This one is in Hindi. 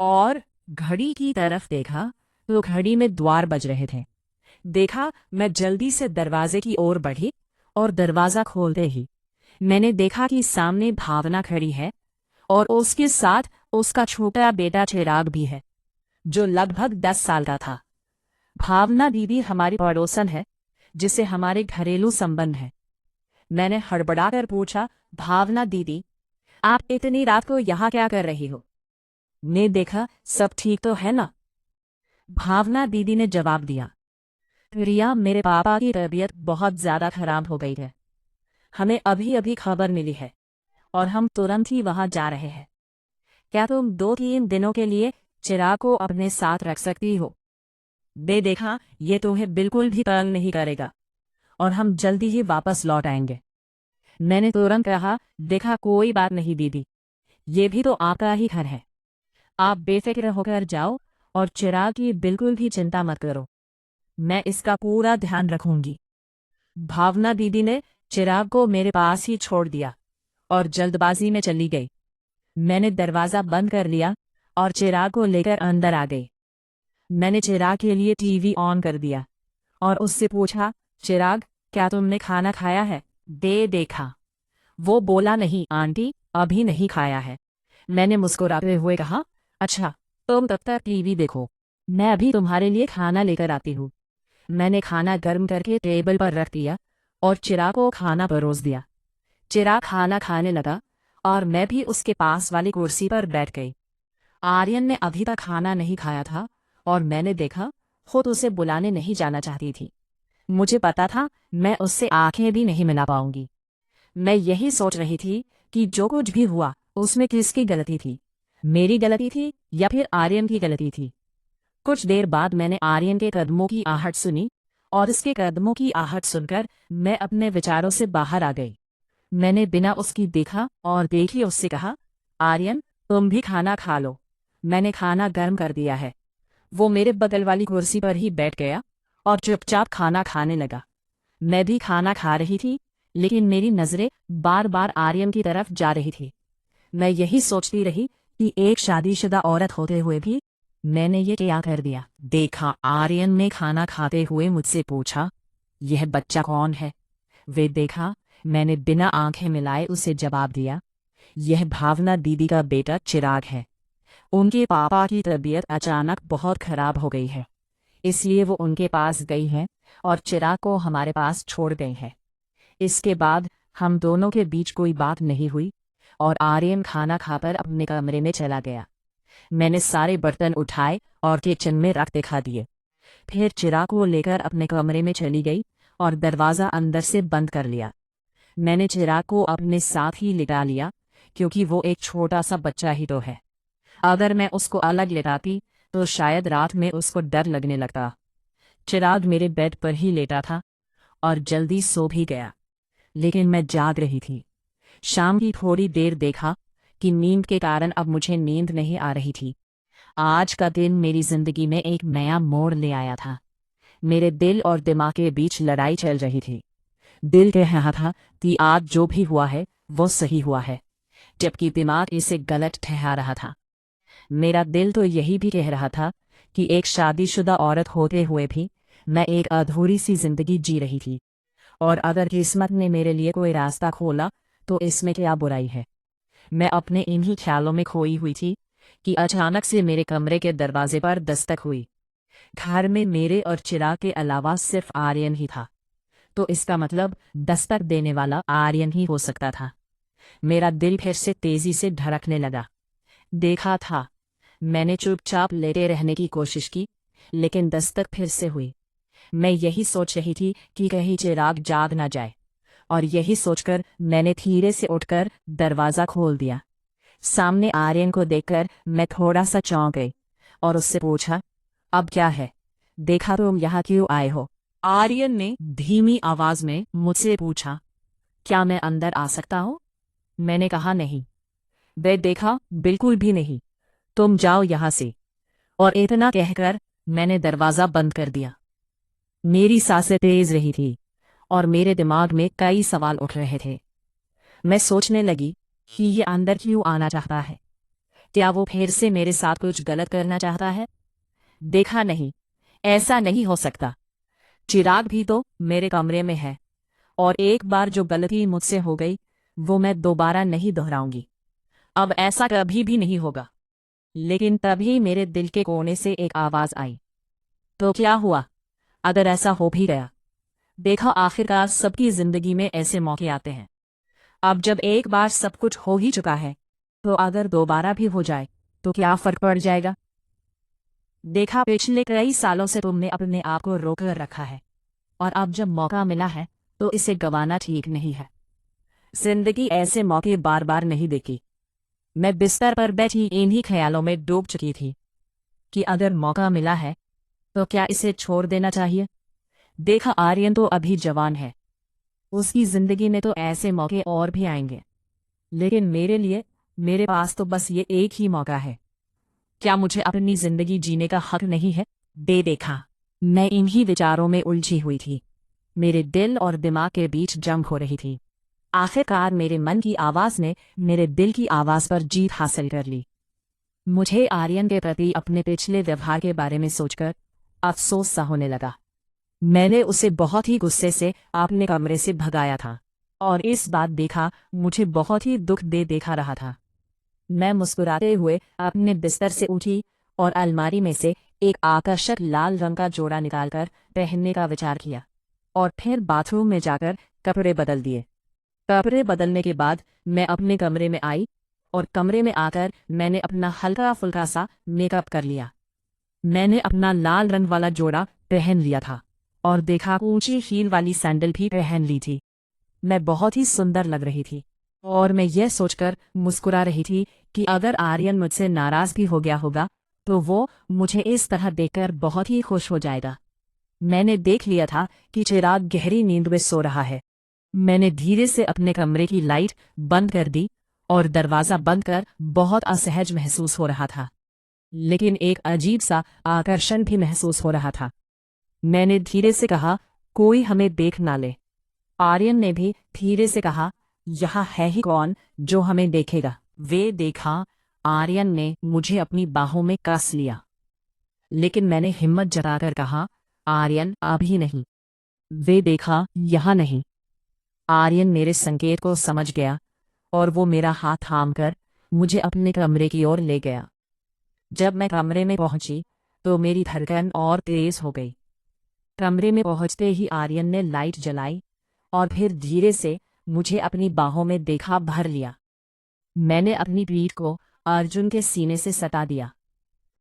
और घड़ी की तरफ देखा तो घड़ी में द्वार बज रहे थे। देखा, मैं जल्दी से दरवाजे की ओर बढ़ी और दरवाज़ा खोलते ही मैंने देखा कि सामने भावना खड़ी है और उसके साथ उसका छोटा बेटा चिराग भी है, जो लगभग 10 साल का था। भावना दीदी हमारी पड़ोसन है, जिसे हमारे घरेलू संबंध है। मैंने हड़बड़ाकर पूछा, भावना दीदी, आप इतनी रात को यहाँ क्या कर रही हो? ने देखा सब ठीक तो है ना? भावना दीदी ने जवाब दिया, रिया, मेरे पापा की तबीयत बहुत ज्यादा खराब हो गई है। हमें अभी अभी खबर मिली है और हम तुरंत ही वहां जा रहे हैं। क्या तुम 2-3 दिनों के लिए चिराग को अपने साथ रख सकती हो? दे देखा, ये तुम्हें बिल्कुल भी तंग नहीं करेगा और हम जल्दी ही वापस लौट आएंगे। मैंने तुरंत कहा, देखा, कोई बात नहीं दीदी, ये भी तो आपका ही घर है। आप बेफिक्र होकर जाओ और चिराग की बिल्कुल भी चिंता मत करो। मैं इसका पूरा ध्यान रखूंगी। भावना दीदी ने चिराग को मेरे पास ही छोड़ दिया और जल्दबाजी में चली गई। मैंने दरवाज़ा बंद कर लिया और चिराग को लेकर अंदर आ गई। मैंने चिराग के लिए टीवी ऑन कर दिया और उससे पूछा, चिराग, क्या तुमने खाना खाया है? दे देखा। वो बोला, नहीं आंटी, अभी नहीं खाया है। मैंने मुस्कुराते हुए कहा, अच्छा, तुम तब तक टीवी देखो, मैं अभी तुम्हारे लिए खाना लेकर आती हूँ। मैंने खाना गर्म करके टेबल पर रख दिया और चिराग को खाना परोस दिया। चिराग खाना खाने लगा और मैं भी उसके पास वाली कुर्सी पर बैठ गई। आर्यन ने अभी तक खाना नहीं खाया था और मैंने देखा खुद उसे बुलाने नहीं जाना चाहती थी। मुझे पता था मैं उससे आंखें भी नहीं मिला पाऊंगी। मैं यही सोच रही थी कि जो कुछ भी हुआ उसमें किसकी गलती थी, मेरी गलती थी या फिर आर्यन की गलती थी। कुछ देर बाद मैंने आर्यन के कदमों की आहट सुनी और इसके कदमों की आहट सुनकर मैं अपने विचारों से बाहर आ गई। मैंने बिना उसकी देखा और देखी उससे कहा, आर्यन, तुम भी खाना खा लो, मैंने खाना गर्म कर दिया है। वो मेरे बगल वाली कुर्सी पर ही बैठ गया और चुपचाप खाना खाने लगा। मैं भी खाना खा रही थी, लेकिन मेरी नज़रें बार बार आर्यन की तरफ जा रही थी। मैं यही सोचती रही कि एक शादीशुदा औरत होते हुए भी मैंने ये क्या कर दिया। देखा, आर्यन ने खाना खाते हुए मुझसे पूछा, यह बच्चा कौन है? वे देखा, मैंने बिना आंखें मिलाए उसे जवाब दिया, यह भावना दीदी का बेटा चिराग है। उनके पापा की तबीयत अचानक बहुत खराब हो गई है, इसलिए वो उनके पास गई है और चिराग को हमारे पास छोड़ गई है। इसके बाद हम दोनों के बीच कोई बात नहीं हुई और आर्यन खाना खाकर अपने कमरे में चला गया। मैंने सारे बर्तन उठाए और किचन में रख दिखा दिए। फिर चिराग को लेकर अपने कमरे में चली गई और दरवाज़ा अंदर से बंद कर लिया। मैंने चिराग को अपने साथ ही लिटा लिया, क्योंकि वो एक छोटा सा बच्चा ही तो है। अगर मैं उसको अलग लिटाती तो शायद रात में उसको डर लगने लगता। चिराग मेरे बेड पर ही लेटा था और जल्दी सो भी गया, लेकिन मैं जाग रही थी। शाम की थोड़ी देर देखा कि नींद के कारण अब मुझे नींद नहीं आ रही थी। आज का दिन मेरी जिंदगी में एक नया मोड़ ले आया था। मेरे दिल और दिमाग के बीच लड़ाई चल रही थी। दिल कह रहा था कि आज जो भी हुआ है वो सही हुआ है, जबकि दिमाग इसे गलत ठहरा रहा था। मेरा दिल तो यही भी कह रहा था कि एक शादीशुदा औरत होते हुए भी मैं एक अधूरी सी जिंदगी जी रही थी, और अगर किस्मत ने मेरे लिए कोई रास्ता खोला तो इसमें क्या बुराई है। मैं अपने इन्हीं ख्यालों में खोई हुई थी कि अचानक से मेरे कमरे के दरवाजे पर दस्तक हुई। घर में मेरे और चिराग के अलावा सिर्फ आर्यन ही था, तो इसका मतलब दस्तक देने वाला आर्यन ही हो सकता था। मेरा दिल फिर से तेजी से धड़कने लगा। देखा था, मैंने चुपचाप लेटे रहने की कोशिश की, लेकिन दस्तक फिर से हुई। मैं यही सोच रही थी कि कहीं चिराग जाग ना जाए, और यही सोचकर मैंने धीरे से उठकर दरवाज़ा खोल दिया। सामने आर्यन को देखकर मैं थोड़ा सा चौंक गई और उससे पूछा, अब क्या है? देखा, तुम यहाँ क्यों आए हो? आर्यन ने धीमी आवाज में मुझसे पूछा, क्या मैं अंदर आ सकता हूँ? मैंने कहा, नहीं। वे देखा, बिल्कुल भी नहीं, तुम जाओ यहाँ से। और इतना कहकर मैंने दरवाज़ा बंद कर दिया। मेरी सांसें तेज रही थी और मेरे दिमाग में कई सवाल उठ रहे थे। मैं सोचने लगी कि ये अंदर क्यों आना चाहता है, क्या वो फिर से मेरे साथ कुछ गलत करना चाहता है? देखा नहीं, ऐसा नहीं हो सकता। चिराग भी तो मेरे कमरे में है, और एक बार जो गलती मुझसे हो गई वो मैं दोबारा नहीं दोहराऊंगी। अब ऐसा कभी भी नहीं होगा। लेकिन तभी मेरे दिल के कोने से एक आवाज आई, तो क्या हुआ अगर ऐसा हो भी गया? देखा, आखिरकार सबकी जिंदगी में ऐसे मौके आते हैं। अब जब एक बार सब कुछ हो ही चुका है, तो अगर दोबारा भी हो जाए तो क्या फर्क पड़ जाएगा? देखा, पिछले कई सालों से तुमने अपने आप को रोक कर रखा है, और अब जब मौका मिला है तो इसे गंवाना ठीक नहीं है। जिंदगी ऐसे मौके बार बार नहीं देती। मैं बिस्तर पर बैठी इन्हीं ख्यालों में डूब चुकी थी कि अगर मौका मिला है तो क्या इसे छोड़ देना चाहिए। देखा, आर्यन तो अभी जवान है, उसकी जिंदगी में तो ऐसे मौके और भी आएंगे, लेकिन मेरे लिए, मेरे पास तो बस ये एक ही मौका है। क्या मुझे अपनी जिंदगी जीने का हक नहीं है? देखा, मैं इन्हीं विचारों में उलझी हुई थी। मेरे दिल और दिमाग के बीच जंग हो रही थी। आखिरकार मेरे मन की आवाज ने मेरे दिल की आवाज पर जीत हासिल कर ली। मुझे आर्यन के प्रति अपने पिछले व्यवहार के बारे में सोचकर अफसोस सा होने लगा। मैंने उसे बहुत ही गुस्से से अपने कमरे से भगाया था, और इस बात देखा मुझे बहुत ही दुख दे देखा रहा था। मैं मुस्कुराते हुए अपने बिस्तर से उठी और अलमारी में से एक आकर्षक लाल रंग का जोड़ा निकालकर पहनने का विचार किया, और फिर बाथरूम में जाकर कपड़े बदल दिए। कपड़े बदलने के बाद मैं अपने कमरे में आई, और कमरे में आकर मैंने अपना हल्का फुल्का सा मेकअप कर लिया। मैंने अपना लाल रंग वाला जोड़ा पहन लिया था, और देखा, ऊंची हील वाली सैंडल भी पहन ली थी। मैं बहुत ही सुंदर लग रही थी, और मैं यह सोचकर मुस्कुरा रही थी कि अगर आर्यन मुझसे नाराज भी हो गया होगा तो वो मुझे इस तरह देखकर बहुत ही खुश हो जाएगा। मैंने देख लिया था कि चिराग गहरी नींद में सो रहा है। मैंने धीरे से अपने कमरे की लाइट बंद कर दी, और दरवाज़ा बंद कर बहुत असहज महसूस हो रहा था, लेकिन एक अजीब सा आकर्षण भी महसूस हो रहा था। मैंने धीरे से कहा, कोई हमें देख ना ले। आर्यन ने भी धीरे से कहा, यहाँ है ही कौन जो हमें देखेगा। वे देखा, आर्यन ने मुझे अपनी बाहों में कस लिया, लेकिन मैंने हिम्मत जताकर कहा, आर्यन अभी नहीं। वे देखा, यहाँ नहीं। आर्यन मेरे संकेत को समझ गया, और वो मेरा हाथ थामकर मुझे अपने कमरे की ओर ले गया। जब मैं कमरे में पहुंची तो मेरी धड़कन और तेज हो गई। कमरे में पहुंचते ही आर्यन ने लाइट जलाई, और फिर धीरे से मुझे अपनी बाहों में देखा भर लिया। मैंने अपनी पीठ को अर्जुन के सीने से सटा दिया,